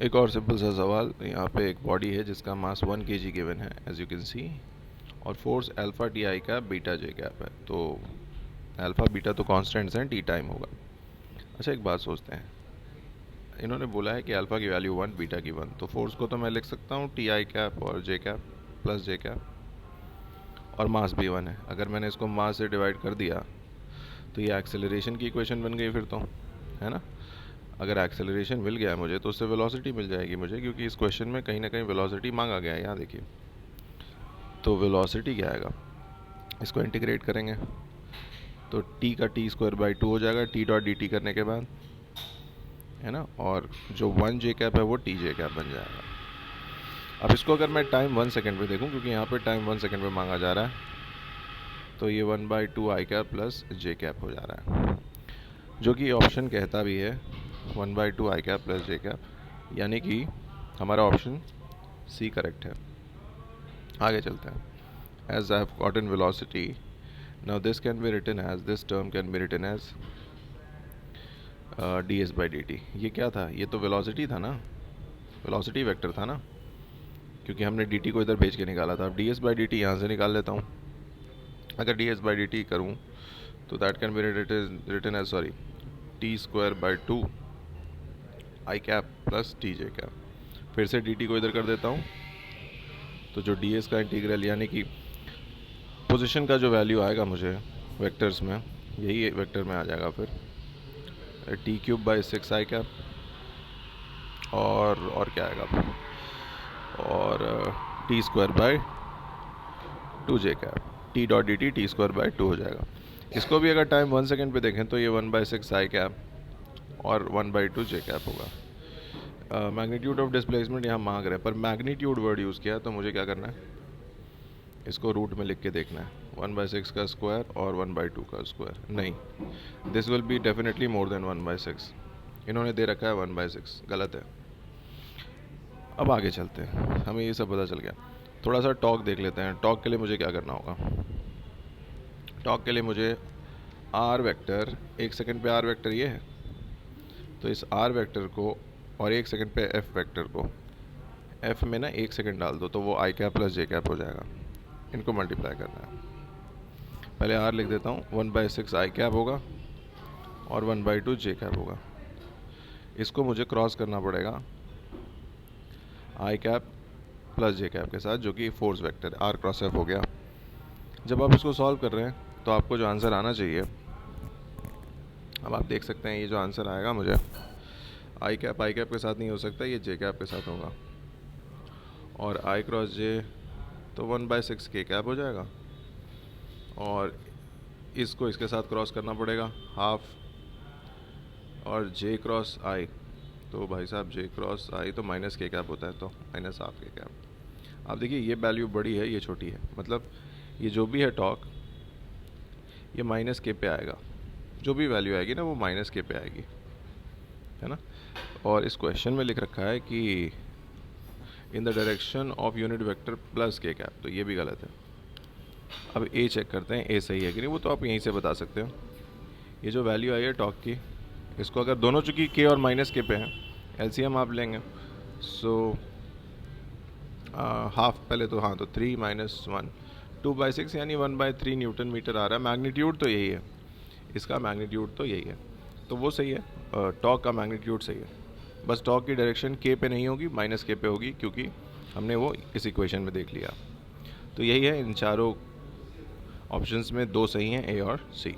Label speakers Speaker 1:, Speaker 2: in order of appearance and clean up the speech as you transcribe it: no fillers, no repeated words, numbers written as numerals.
Speaker 1: एक और सिंपल सा सवाल। यहाँ पे एक बॉडी है जिसका मास 1 kg गिवन है एज यू कैन सी, और फोर्स अल्फा टी आई का बीटा जे कैप है। तो अल्फा बीटा तो कांस्टेंट्स हैं, टी टाइम होगा। अच्छा एक बात सोचते हैं, इन्होंने बोला है कि अल्फा की वैल्यू 1 बीटा की 1, तो फोर्स को तो मैं लिख सकता हूँ टी आई कैप और जे कैप प्लस जे कैप, और मास भी 1 है। अगर मैंने इसको मास से डिवाइड कर दिया तो ये एक्सेलरेशन की इक्वेशन बन गई फिर तो, है ना। अगर एक्सेलरेशन मिल गया मुझे तो उससे वेलोसिटी मिल जाएगी मुझे, क्योंकि इस क्वेश्चन में कहीं ना कहीं वेलोसिटी मांगा गया है। यहाँ देखिए, तो वेलोसिटी क्या आएगा, इसको इंटीग्रेट करेंगे तो टी का टी स्क्वायर बाई 2 हो जाएगा टी डॉट डी टी करने के बाद, है ना। और जो 1 जे कैप है वो टी जे कैप बन जाएगा। अब इसको अगर मैं टाइम 1 सेकेंड पे देखूँ, क्योंकि यहाँ पे टाइम 1 सेकेंड पे मांगा जा रहा है, तो ये 1/2 आई कैप प्लस जे कैप हो जा रहा है, जो कि ऑप्शन कहता भी है 1/2 आई कैप प्लस जे कैप, यानी कि हमारा ऑप्शन सी करेक्ट है। आगे चलते हैं। As I have gotten velocity, now this can be written as, this term can be written as D S by D T. ये क्या था, ये तो वेलोसिटी था ना, वेलोसिटी वेक्टर था ना, क्योंकि हमने डी टी को इधर भेज के निकाला था। अब D S by D T यहाँ से निकाल लेता हूँ। अगर D S by D T करूँ तो that can be written as, sorry, T square by 2 I cap plus T J cap. फिर से डी टी को इधर कर देता हूँ, तो जो डी एस का इंटीग्रल यानी कि पोजीशन का जो वैल्यू आएगा मुझे वेक्टर्स में, यही वेक्टर में आ जाएगा फिर T cube by 6 I cap, और क्या आएगा, और T square by 2 J cap, T dot D T T square by 2 हो जाएगा। इसको भी अगर टाइम 1 सेकेंड पे देखें तो ये 1/6 आई कैप और 1/2 जे कैप होगा। मैग्नीट्यूड ऑफ डिस्प्लेसमेंट यहाँ मांग रहे हैं, पर मैग्नीट्यूड वर्ड यूज़ किया है, तो मुझे क्या करना है, इसको रूट में लिख के देखना है। 1/6 का स्क्वायर और 1/2 का स्क्वायर नहीं, this will be definitely more than 1/6। इन्होंने दे रखा है 1/6, गलत है। अब आगे चलते हैं, हमें ये सब पता चल गया। थोड़ा सा टॉक देख लेते हैं। टॉक के लिए मुझे क्या करना होगा, टॉक के लिए मुझे आर वेक्टर, 1 सेकंड पे आर वेक्टर ये है, तो इस आर वेक्टर को और 1 सेकंड पे एफ वेक्टर को, एफ में ना 1 सेकंड डाल दो तो वो आई कैप प्लस जे कैप हो जाएगा। इनको मल्टीप्लाई करना है। पहले आर लिख देता हूँ, 1/6 आई कैप होगा और 1/2 जे कैप होगा। इसको मुझे क्रॉस करना पड़ेगा I cap plus J cap के साथ, जो कि force vector R cross F हो गया। जब आप इसको सॉल्व कर रहे हैं तो आपको जो आंसर आना चाहिए, अब आप देख सकते हैं ये जो आंसर आएगा मुझे, आई कैप के साथ नहीं हो सकता, ये जे कैप के साथ होगा, और आई क्रॉस जे तो 1/6 के कैप हो जाएगा, और इसको इसके साथ क्रॉस करना पड़ेगा हाफ, और जे क्रॉस आई, तो भाई साहब जे क्रॉस आई तो माइनस के कैप होता है, तो माइनस हाफ के कैप। आप देखिए ये वैल्यू बड़ी है, ये छोटी है, मतलब ये जो भी है टॉक, ये माइनस के पे आएगा। जो भी वैल्यू आएगी ना वो माइनस के पे आएगी, है ना। और इस क्वेश्चन में लिख रखा है कि in the direction of unit vector plus के कैप, तो ये भी गलत है। अब ए चेक करते हैं, ए सही है कि नहीं, वो तो आप यहीं से बता सकते हो। ये जो वैल्यू आई है टॉक की, इसको अगर दोनों चूँकि के और माइनस के पे हैं, एलसीएम आप लेंगे, सो हाफ पहले तो, हाँ, तो 3 - 1 2/6 यानी 1/3 न्यूटन मीटर आ रहा है। मैग्नीट्यूड तो यही है, इसका मैग्नीट्यूड तो यही है, तो वो सही है। टॉक का मैग्नीट्यूड सही है, बस टॉक की डायरेक्शन के पे नहीं होगी, माइनस के पे होगी, क्योंकि हमने वो इस इक्वेशन में देख लिया। तो यही है, इन चारों ऑप्शंस में 2 सही हैं, ए और सी।